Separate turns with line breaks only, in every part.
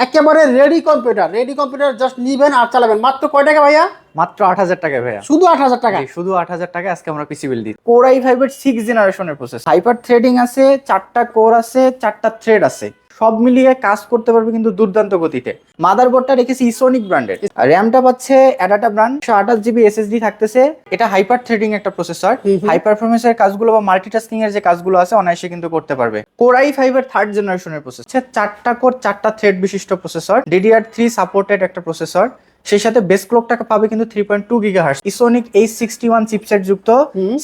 একেবারে ready computer just নিবেন আর চালাবেন। মাত্র কয় টাকা ভাইয়া?
মাত্র 8,000 টাকা ভাইয়া।
শুধু 8,000 টাকা?
শুধু 8,000 টাকা আজকে আমরা পিসি বিল দিই। কোর i5 এর 6 জেনারেশনের প্রসেস, হাইপার থ্রেডিং আছে, 4টা কোর আছে, 4টা থ্রেড আছে, সব মিলিয়ে কাজ করতে পারবে কিন্তু দুর্দান্ত গতিতে। মাদারবোর্ডটা রেখেছি ইসোনিক ব্র্যান্ডের, র্যামটা পাচ্ছে অ্যাডাটা ব্র্যান্ড, 128 জিবি এসএসডি থাকতেছে। এটা হাইপার থ্রেডিং একটা প্রসেসর, হাই পারফরমেন্সের কাজগুলো বা মাল্টিটাস্কিং এর যে কাজগুলো আছে অনায়াসে কিন্তু করতে পারবে। কোর i5 এর 3rd জেনারেশনের প্রসেসর, 4টা কোর 4টা থ্রেড বিশিষ্ট প্রসেসর, DDR3 সাপোর্টেড একটা প্রসেসর, সেই সাথে বেস ক্লকটা পাবে কিন্তু 3.2 গিগাহার্টজ ইসোনিক H61 চিপসেট যুক্ত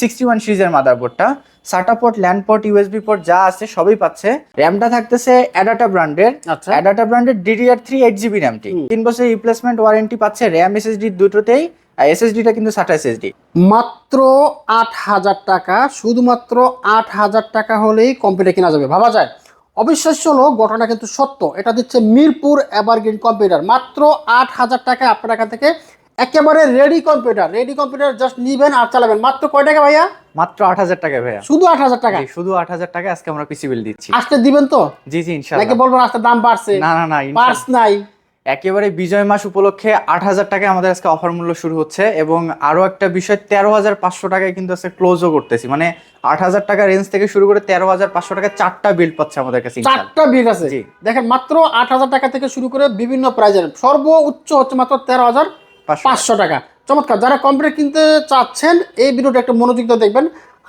61 সিরিজের মাদারবোর্ডটা। SATA port, LAN port, USB port যা আছে সবই পাচ্ছে। র্যামটা থাকতেছে অ্যাডাটা ব্র্যান্ডের, অ্যাডাটা ব্র্যান্ডের DDR3 8GB র্যামটি, 3 বছরের রিপ্লেসমেন্ট ওয়ারেন্টি পাচ্ছে র্যাম এসএসডি দুটোতেই। এসএসডিটা কিন্তু SATA এসএসডি।
মাত্র 8,000 টাকা, শুধুমাত্র 8,000 টাকা হলেই কম্পিউটার কেনা যাবে। ভাবা যায়? অবিশ্বাস্য হলো, ঘটনা কিন্তু সত্য। এটা দিচ্ছে মিরপুর এভারগ্রিন কম্পিউটার। মাত্র 8,000 টাকা আপনার এখান থেকে একেবারে রেডি কম্পিউটার জাস্ট নিবেন আর চালাবেন। মাত্র কয় টাকা ভাইয়া?
মাত্র 8,000 টাকা ভাইয়া।
শুধু 8,000 টাকা?
শুধু 8,000 টাকা আজকে আমরা পিসি বিল দিচ্ছি।
আসতে দিবেন তো?
জি জি ইনশাআল্লাহ।
নাকি বলবেন আসতে দাম বাড়ছে?
না না না,
পার্স নাই।
একেবারে বিজয় মাস উপলক্ষে 8,000 টাকায় আমাদের আজকে অফার মূল্য শুরু হচ্ছে। এবং আরো একটা বিষয়, 13,500 টাকায় কিন্তু আজকে ক্লোজও করতেছি। মানে 8,000 টাকা রেঞ্জ থেকে শুরু করে 13,500 টাকা 4টা বিল্ড পাচ্ছে আমাদের কাছে।
4টা বিল আছে। দেখেন, মাত্র 8,000 টাকা থেকে শুরু করে বিভিন্ন প্রাইজের সর্বোচ্চ হচ্ছে মাত্র 13,500 টাকা। চমৎকার। যারা কম্পিউটার কিনতে চাচ্ছেন এই ভিডিওটা একটু মনোযোগ দিয়ে দেখবেন।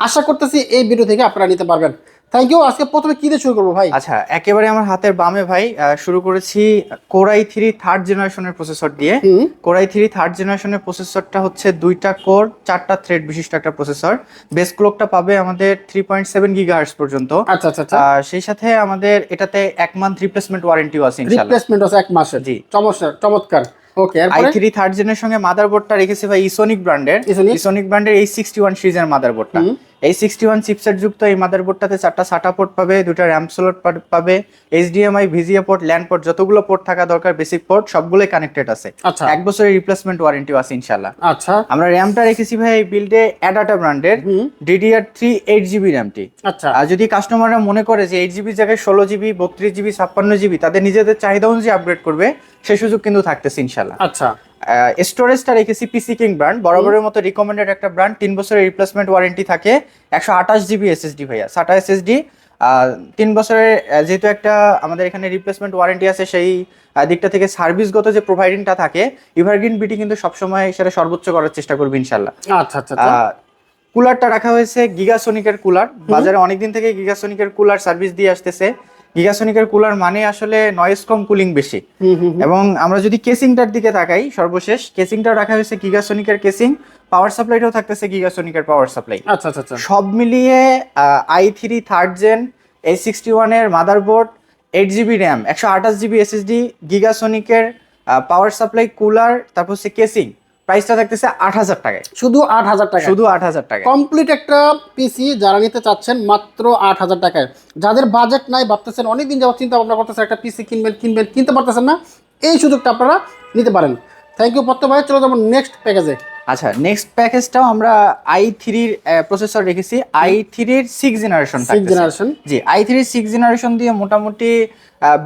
আশা করতেছি এই ভিডিও থেকে আপনারা নিতে পারবেন। Thank you. আজকে প্রথমে কি দিয়ে শুরু করবো ভাই?
আচ্ছা, একেবারে আমার হাতের বামে ভাই শুরু করেছি কোর i3 3rd জেনারেশনের প্রসেসর দিয়ে। কোর i3 3rd জেনারেশনের প্রসেসরটা হচ্ছে 2টা কোর 4টা থ্রেড বিশিষ্ট একটা প্রসেসর। বেস ক্লকটা পাবে আমাদের 3.7 গিগাহার্টজ পর্যন্ত।
আচ্ছা আচ্ছা আচ্ছা।
সেই সাথে আমাদের এটাতে 1 মান্থ রিপ্লেসমেন্ট ওয়ারেন্টিও আছে ইনশাআল্লাহ।
রিপ্লেসমেন্ট আছে 1 মাসের? জি। চমৎকার। ওকে, এরপরে
i3 3rd জেনের সঙ্গে মাদারবোর্ডটা রেখেছি ভাই ইসোনিক ব্র্যান্ডের, ইসোনিক ব্র্যান্ডের H61 সিরিজের মাদারবোর্ডটা। H61 চিপসেট যুক্ত এই মাদারবোর্ডটাতে 4টা SATA পোর্ট পাবে, 2টা র্যাম স্লট পাবে, HDMI, VGA port, LAN port, যতগুলো পোর্ট থাকা দরকার বেসিক পোর্ট সবগুলোই কানেক্টেড আছে। 1 বছরের রিপ্লেসমেন্ট ওয়ারেন্টিও আছে ইনশাআল্লাহ।
আচ্ছা।
আমরা র্যামটা রেখেছি ভাই এই বিল্ডে অ্যাডাটা ব্র্যান্ডের DDR3 8GB র্যামটি।
আচ্ছা।
আর যদি কাস্টমাররা মনে করে যে 8GB জায়গায় 16GB, 32GB, 56GB তাদের নিজেদের চাহিদা অনুযায়ী আপগ্রেড করবে, সেই সুযোগ কিন্তু থাকতেছে ইনশাআল্লাহ।
আচ্ছা।
স্টোরেজটা রেখেছি পিসি কিং ব্র্যান্ড, বরাবরের মতো রিকমেন্ডেড একটা ব্র্যান্ড। 3 বছরের রিপ্লেসমেন্ট ওয়ারেন্টি থাকে, 128 জিবি এসএসডি ভাইয়া, SATA এসএসডি। 3 বছরের যেহেতু একটা আমাদের এখানে রিপ্লেসমেন্ট ওয়ারেন্টি আছে, সেই দিকটা থেকে সার্ভিসগত যে প্রোভাইডিংটা থাকে এভারগ্রিন বিটি কিন্তু সবসময় সেটা সর্বোচ্চ করার চেষ্টা করবে ইনশাল্লাহ।
আচ্ছা আচ্ছা।
কুলারটা রাখা হয়েছে গিগাসোনিকের কুলার। বাজারে অনেকদিন থেকে গিগাসোনিকের কুলার সার্ভিস দিয়ে আসতেছে। গিগাসোনিকের কুলার মানে আসলে নয়েজ কম, কুলিং বেশি। এবং আমরা যদি কেসিংটার দিকে তাকাই, সর্বশেষ কেসিংটা রাখা হয়েছে গিগাসোনিকের কেসিং, পাওয়ার সাপ্লাইটাও থাকতেছে গিগাসোনিকের পাওয়ার সাপ্লাই।
আচ্ছা আচ্ছা।
সব মিলিয়ে i3 3rd জেন H61 এর motherboard, 8GB RAM, 128 GB SSD, গিগাসোনিকের পাওয়ার সাপ্লাই, কুলার, তারপর হচ্ছে কেসিং, প্রাইসটা থাকতেছে 8,000 টাকায়।
শুধু 8,000 টাকা? শুধু
8,000 টাকা
কমপ্লিট একটা পিসি যারা নিতে চাচ্ছেন মাত্র 8,000 টাকায়। যাদের বাজেট নাই, ভাবতেছেন অনেকদিন যাবত চিন্তা ভাবনা করতেছেন একটা পিসি কিনতে পারতেছেন না, এই সুযোগটা আপনারা নিতে পারেন। থ্যাংক ইউ পত্র ভাই। চলো যাবো নেক্সট প্যাকেজে।
আচ্ছা, নেক্সট প্যাকেজটাও আমরা i3 এর প্রসেসর রেখেছি, i3 এর 6 জেনারেশন। জি, i3 এর 6 জেনারেশন দিয়ে মোটামুটি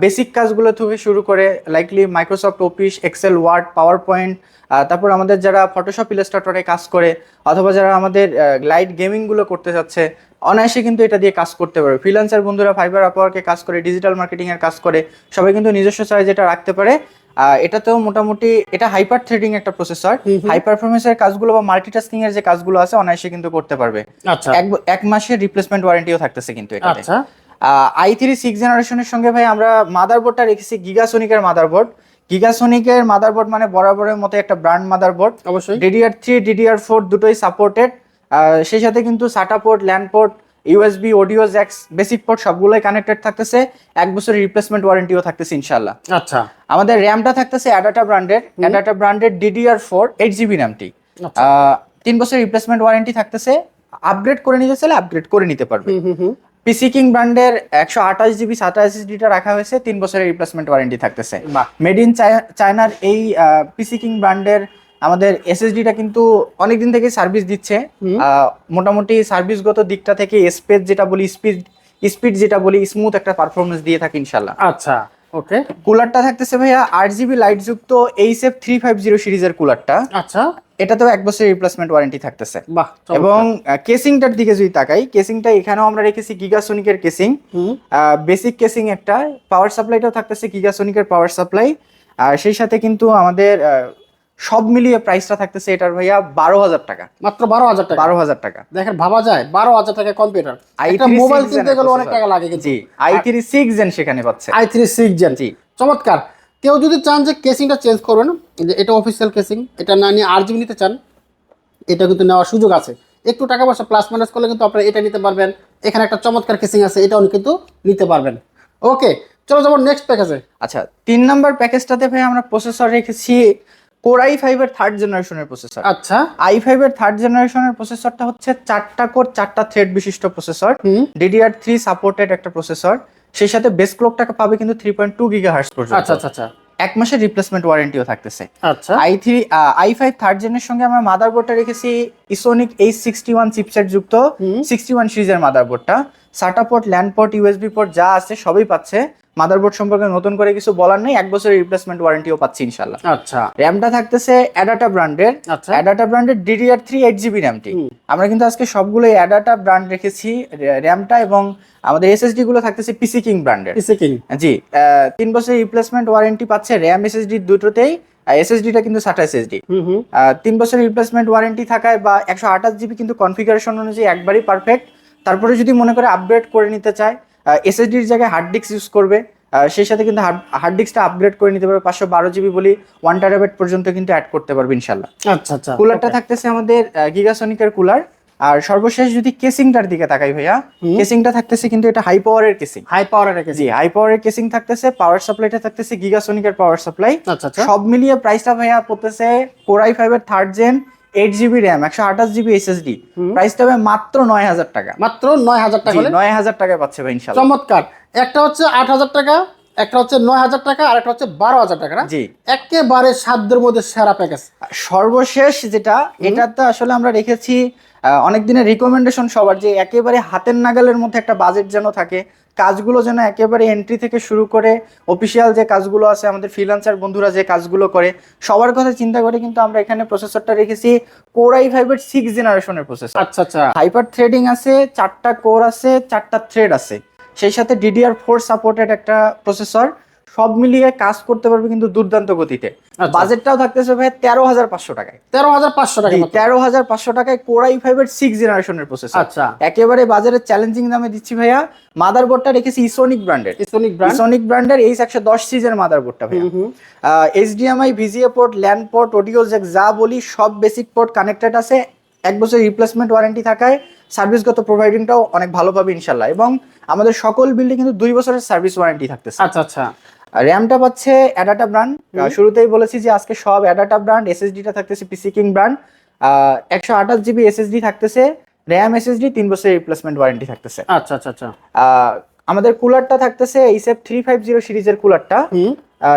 বেসিক কাজগুলো থেকে শুরু করে likely Microsoft Office, Excel, Word, PowerPoint, তারপর আমাদের যারা ফটোশপ, ইলাস্ট্রেটরে কাজ করে অথবা যারা আমাদের লাইট গেমিংগুলো করতে চাচ্ছে অনায়াসে কিন্তু এটা দিয়ে কাজ করতে পারে। ফ্রিল্যান্সার বন্ধুরা ফাইবার, আপওয়ার্কে কাজ করে, ডিজিটাল মার্কেটিংয়ের কাজ করে, সবাই কিন্তু নিজস্ব চার্জ এটা রাখতে পারে। এটাতেও মোটামুটি এটা হাইপার থ্রেডিং একটা প্রসেসর, হাই পারফরমেন্সের কাজগুলো বা মাল্টিটাস্কিং এর যে কাজগুলো আছে অনায়াসে কিন্তু করতে পারবে।
আচ্ছা।
1 মাসের রিপ্লেসমেন্ট ওয়ারেন্টিও থাকতেছে কিন্তু এটাতে। আচ্ছা, i3 6 জেনারেশনের সঙ্গে ভাই আমরা মাদারবোর্ডটা রেখেছি গিগাসোনিকের মাদারবোর্ড। গিগাসোনিকের মাদারবোর্ড মানে বরাবরের মতো একটা ব্র্যান্ড মাদারবোর্ড, অবশ্যই DDR3 DDR4 দুটোই সাপোর্টেড। সেই সাথে কিন্তু SATA port, LAN port, USB, audio jacks, basic port সবগুলোই কানেক্টেড থাকতেছে। 1 বছরের রিপ্লেসমেন্ট ওয়ারেন্টিও থাকতেছে ইনশাআল্লাহ। আচ্ছা, আমাদের র্যামটা থাকতেছে অ্যাডাটা ব্র্যান্ডের DDR4 8GB র্যামটি। 3 বছরের রিপ্লেসমেন্ট ওয়ারেন্টি থাকতেছে। আপগ্রেড করে নিতে চাইলে আপগ্রেড করে নিতে পারবে। পিসি কিং ব্র্যান্ডের 128 জিবি SATA এসএসডিটা রাখা হয়েছে, 3 বছরের রিপ্লেসমেন্ট ওয়ারেন্টি থাকতেছে। মেড ইন চায়নার এই পিসি কিং ব্র্যান্ডের আমাদের এসএসডিটা কিন্তু অনেকদিন থেকে সার্ভিস দিচ্ছে। মোটামুটি সার্ভিসগত দিকটা থেকে স্পেস যেটা বলি, স্পিড যেটা বলি, স্মুথ একটা পারফরমেন্স দিয়ে থাকে ইনশাআল্লাহ।
আচ্ছা, ওকে।
কুলারটা থাকতেছে ভাইয়া 8GB লাইট যুক্ত এইচএফ 350 সিরিজের কুলারটা।
আচ্ছা,
এটাতেও 1 বছরের রিপ্লেসমেন্ট ওয়ারেন্টি থাকতেছে।
বাহ।
এবং কেসিংটার দিকে যদি তাকাই, কেসিংটা এখানেও আমরা রেখেছি গিগাসোনিকের কেসিং, বেসিক কেসিং একটা। পাওয়ার সাপ্লাইটাও থাকতেছে গিগাসোনিকের পাওয়ার সাপ্লাই। আর সেই সাথে কিন্তু আমাদের সব মিলিয়ে প্রাইসটা থাকতেছে এটার ভাইয়া 12,000 টাকা,
মাত্র 12,000 টাকা।
12,000 টাকা।
দেখেন ভাবা যায় 12,000 টাকা কম্পিউটার, একটা মোবাইল কিনতে গেলে অনেক টাকা লাগে কিন্তু।
জি, i3 6 জেন সেখানে পাচ্ছে।
i3 6 জেন,
জি,
চমৎকার। কেউ যদি চান যে কেসিংটা চেঞ্জ করবেন, যে এটা অফিসিয়াল কেসিং, এটা না নিয়ে আরজিবি নিতে চান, এটা কিন্তু নেওয়ার সুযোগ আছে। একটু টাকা পয়সা প্লাস মাইনাস করলে কিন্তু আপনারা এটা নিতে পারবেন। এখানে একটা চমৎকার কেসিং আছে, এটাও কিন্তু নিতে পারবেন। ওকে, চলো যাবো নেক্সট প্যাকেজে।
আচ্ছা, 3 নাম্বার প্যাকেজটাতে ভাই আমরা প্রসেসর রেখেছি কোর i5 এর 3rd জেনারেশনের প্রসেসর।
আচ্ছা,
i5 এর 3rd জেনারেশনের প্রসেসরটা হচ্ছে 4টা কোর 4টা থ্রেড বিশিষ্ট প্রসেসর, DDR3 সাপোর্টেড একটা প্রসেসর। সেই সাথে বেস ক্লকটা পাবে কিন্তু 3.2 গিগাহার্টজ পর্যন্ত।
আচ্ছা আচ্ছা আচ্ছা,
1 মাসের রিপ্লেসমেন্ট ওয়ারেন্টিও থাকতেছে।
আচ্ছা,
i5 থার্ড জেনের সঙ্গে আমরা মাদারবোর্ডটা রেখেছি ইসোনিক H61 চিপসেট যুক্ত 61 সিরিজের মাদারবোর্ডটা। SATA port, land port, USB port যা আছে সবই পাচ্ছে। মাদারবোর্ড সম্পর্কে নতুন করে কিছু বলার নেই, 1 বছরের রিপ্লেসমেন্ট ওয়ারেন্টিও পাচ্ছি ইনশাআল্লাহ।
আচ্ছা,
র্যামটা থাকতেছে অ্যাডাটা ব্র্যান্ডের।
আচ্ছা,
অ্যাডাটা ব্র্যান্ডের DDR3 8GB র্যামটি। আমরা কিন্তু আজকে সবগুলোই অ্যাডাটা ব্র্যান্ড রেখেছি র্যামটা, এবং আমাদের এসএসডি গুলো থাকতেছে পিসি কিং ব্র্যান্ডের।
পিসি কিং,
জি, 3 বছরের রিপ্লেসমেন্ট ওয়ারেন্টি পাচ্ছে র্যাম এসএসডি দুটোতেই। এসএসডিটা কিন্তু SATA এসএসডি। 3 বছরের রিপ্লেসমেন্ট ওয়ারেন্টি থাকায় বা 128GB কিন্তু কনফিগারেশন অনুযায়ী একবারই পারফেক্ট। তারপরে যদি মনে করে আপগ্রেড করে নিতে চায়, এসএসডির জায়গায় হার্ড ডিস্ক ইউজ করবে, সেই সাথে কিন্তু হার্ড ডিস্কটা আপগ্রেড করে নিতে পারবে 512GB বলি 1 টেরাবাইট পর্যন্ত কিন্তু অ্যাড করতে পারবে ইনশাআল্লাহ।
আচ্ছা আচ্ছা।
কুলারটা থাকতেছে আমাদের গিগাসনিকের কুলার। আর সর্বশেষ যদি কেসিংটার দিকে তাকাই ভাইয়া, কেসিংটা থাকতেছে কিন্তু এটা হাই পাওয়ারের কেসিং।
হাই পাওয়ারের কেসিং,
জি, হাই পাওয়ারের কেসিং থাকতেছে। পাওয়ার সাপ্লাইটা থাকতেছে গিগাসনিকের পাওয়ার সাপ্লাই।
আচ্ছা আচ্ছা,
সব মিলিয়ে প্রাইসটা ভাইয়া পড়তেছে কোর i5 এর 3rd gen 8GB RAM 128GB SSD, প্রাইসটা হবে মাত্র 9,000 টাকা।
মাত্র 9,000 টাকা হলে
9,000 টাকায় পাচ্ছে ভাই ইনশাআল্লাহ।
চমৎকার। একটা হচ্ছে 8,000 টাকা, একটা হচ্ছে 9,000 টাকা, আর একটা হচ্ছে 12,000 টাকা না?
জি,
একেবারে সাধ্যের মধ্যে সেরা প্যাকেজ।
সর্বশেষ যেটা, এটাতে আসলে আমরা রেখেছি অনেক দিনের রিকমেন্ডেশন সবার, যে একেবারে হাতের নাগালের মধ্যে একটা বাজেট যেন থাকে, কাজগুলো যেন একেবারে এন্ট্রি থেকে শুরু করে অফিসিয়াল যে কাজগুলো আছে, আমাদের ফ্রিল্যান্সার বন্ধুরা যে কাজগুলো করে সবার কথা চিন্তা করে কিন্তু আমরা এখানে প্রসেসরটা রেখেছি কোর i5 এর 6 জেনারেশনের প্রসেসর।
আচ্ছা আচ্ছা,
হাইপার থ্রেডিং আছে, 4টা কোর আছে, 4টা থ্রেড আছে, সেই সাথে DDR4 সাপোর্টেড একটা প্রসেসর। সব মিলিয়ে কাজ করতে পারবে কিন্তু দুর্দান্ত গতিতে। বাজেটটাও থাকতেছে ভাই 13,500 টাকায়।
13,500 টাকা,
13,500 টাকায় কোর i5 এর 6 জেনারেশনের প্রসেসর।
আচ্ছা,
একেবারে বাজারে চ্যালেঞ্জিং দামে দিচ্ছি ভাইয়া। মাদারবোর্ডটা রেখেছি ইসোনিক ব্র্যান্ডের। ইসোনিক ব্র্যান্ডের H110 সিরিজের মাদারবোর্ডটা ভাইয়া। HDMI, VGA port, land port, audio Jack যা বলি সব বেসিক পোর্ট কানেক্টেড আছে। 1 বছর রিপ্লেসমেন্ট ওয়ারেন্টি থাকায় সার্ভিসগত প্রোভাইডিংটাও অনেক ভালো পাবে ইনশাআল্লাহ। এবং আমাদের সকল বিল্ডে কিন্তু 2 বছরের সার্ভিস ওয়ারেন্টি থাকতেছে।
আচ্ছা আচ্ছা।
র্যামটা পাচ্ছে অ্যাডাটা ব্র্যান্ড, শুরুতেই বলেছি যে আজকে সব অ্যাডাটা ব্র্যান্ড। এসএসডিটা থাকতেছে PC king brand, 128GB SSD থাকতেছে, র্যাম এসএসডি 3 বছরের রিপ্লেসমেন্ট ওয়ারেন্টি থাকতেছে।
আচ্ছা আচ্ছা আচ্ছা।
আমাদের কুলারটা থাকতেছে এইচএফ 350 সিরিজের কুলারটা।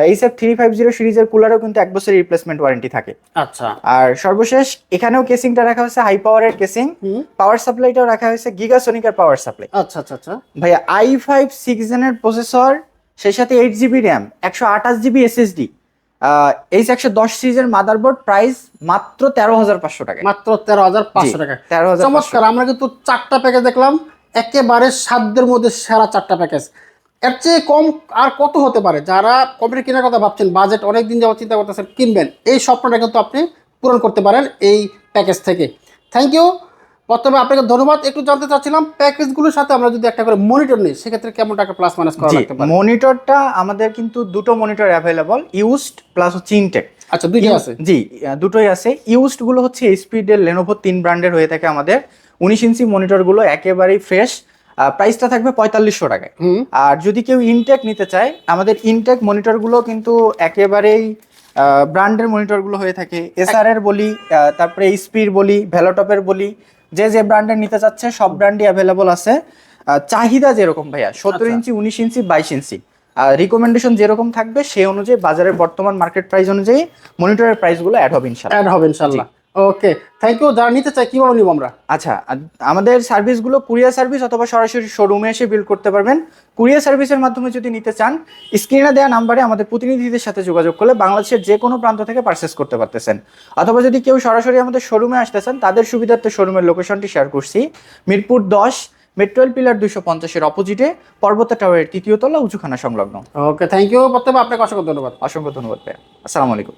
এইচএফ 350 সিরিজের কুলারও কিন্তু 1 বছরের রিপ্লেসমেন্ট ওয়ারেন্টি থাকে।
আচ্ছা,
আর সর্বশেষ এখানেও কেসিংটা রাখা হয়েছে হাই পাওয়ারের কেসিং, পাওয়ার সাপ্লাইটাও রাখা হয়েছে গিগাসনিকের পাওয়ার সাপ্লাই।
আচ্ছা আচ্ছা আচ্ছা
ভাইয়া i5 6 জেনের প্রসেসর, সেই সাথে 8GB RAM, 128GB SSD, H110 সিরিজের মাদারবোর্ড, প্রাইস মাত্র 13,500 টাকা।
মাত্র 13,500 টাকা।
13,500।
চমৎকার। আমরা কিন্তু 4টা প্যাকেজ দেখলাম, একেবারে সাধ্যের মধ্যে সেরা 4টা প্যাকেজ। এর চেয়ে কম আর কত হতে পারে? যারা কম্পিউটার কেনার কথা ভাবছেন, বাজেট অনেক দিন যাওয়ার চিন্তা করতেছেন, কিনবেন, এই স্বপ্নটা কিন্তু আপনি পূরণ করতে পারেন এই প্যাকেজ থেকে। Thank you. প্রথমে আপনাকে ধন্যবাদ। একটু জানতে চাচ্ছিলাম প্যাকেজগুলোর সাথে আমরা যদি একটা করে মনিটর নিই, সেক্ষেত্রে কেমন টাকা প্লাস মাইনাস করা লাগতে পারে?
মনিটরটা আমাদের কিন্তু দুটো মনিটর অ্যাভেলেবল, ইউজড প্লাস হচ্ছে ইনটেক।
আচ্ছা, দুইটাই আছে?
জি, দুটোই আছে। ইউজড গুলো হচ্ছে এইচপি, ডেল, লেনোভো 3 ব্র্যান্ডের হয়ে থাকে আমাদের। 19 ইঞ্চি মনিটর গুলো একেবারেই ফ্রেশ, প্রাইসটা থাকবে 4,500 টাকায়। আর যদি কেউ ইনটেক নিতে চায়, আমাদের ইনটেক মনিটর গুলো কিন্তু একেবারেই ব্র্যান্ডের মনিটর গুলো হয়ে থাকে। এসআর এর বলি, তারপরে এইচপির বলি, ভ্যালোটপের বলি, যে যে ব্র্যান্ডের নিতে চাচ্ছে সব ব্র্যান্ডই অ্যাভেলেবল আছে। চাহিদা যেরকম ভাইয়া, 17 ইঞ্চি, 19 ইঞ্চি, 22 ইঞ্চি, রিকমেন্ডেশন যেরকম থাকবে সেই অনুযায়ী বাজারের বর্তমান মার্কেট প্রাইস অনুযায়ী মনিটরের প্রাইসগুলো অ্যাড হবে ইনশাআল্লাহ।
অ্যাড হবে ইনশাআল্লাহ। ওকে, থ্যাংক ইউ। যারা নিতে চাই কিভাবে নিব আমরা?
আচ্ছা, আমাদের সার্ভিসগুলো কুরিয়ার সার্ভিস অথবা সরাসরি শোরুমে এসে বিল করতে পারবেন। কুরিয়ার সার্ভিসের মাধ্যমে যদি নিতে চান, স্ক্রিনে দেওয়া নাম্বারে আমাদের প্রতিনিধিদের সাথে যোগাযোগ করলে বাংলাদেশের যে কোনো প্রান্ত থেকে পারচেস করতে পারতেছেন। অথবা যদি কেউ সরাসরি আমাদের শোরুমে আসতে চান, তাদের সুবিধার্থে শোরুমের লোকেশনটি শেয়ার করছি। মিরপুর 10 মেট্রোয়েল পিলার 250-এর অপোজিটে পর্বতা টাওয়ারের 3য় তলা উঁচুখানা সংলগ্ন।
ওকে, থ্যাংক ইউ প্রত্যেক, আপনাকে অসংখ্য ধন্যবাদ।
অসংখ্য ধন্যবাদ ভাইয়া। আসসালামু আলাইকুম।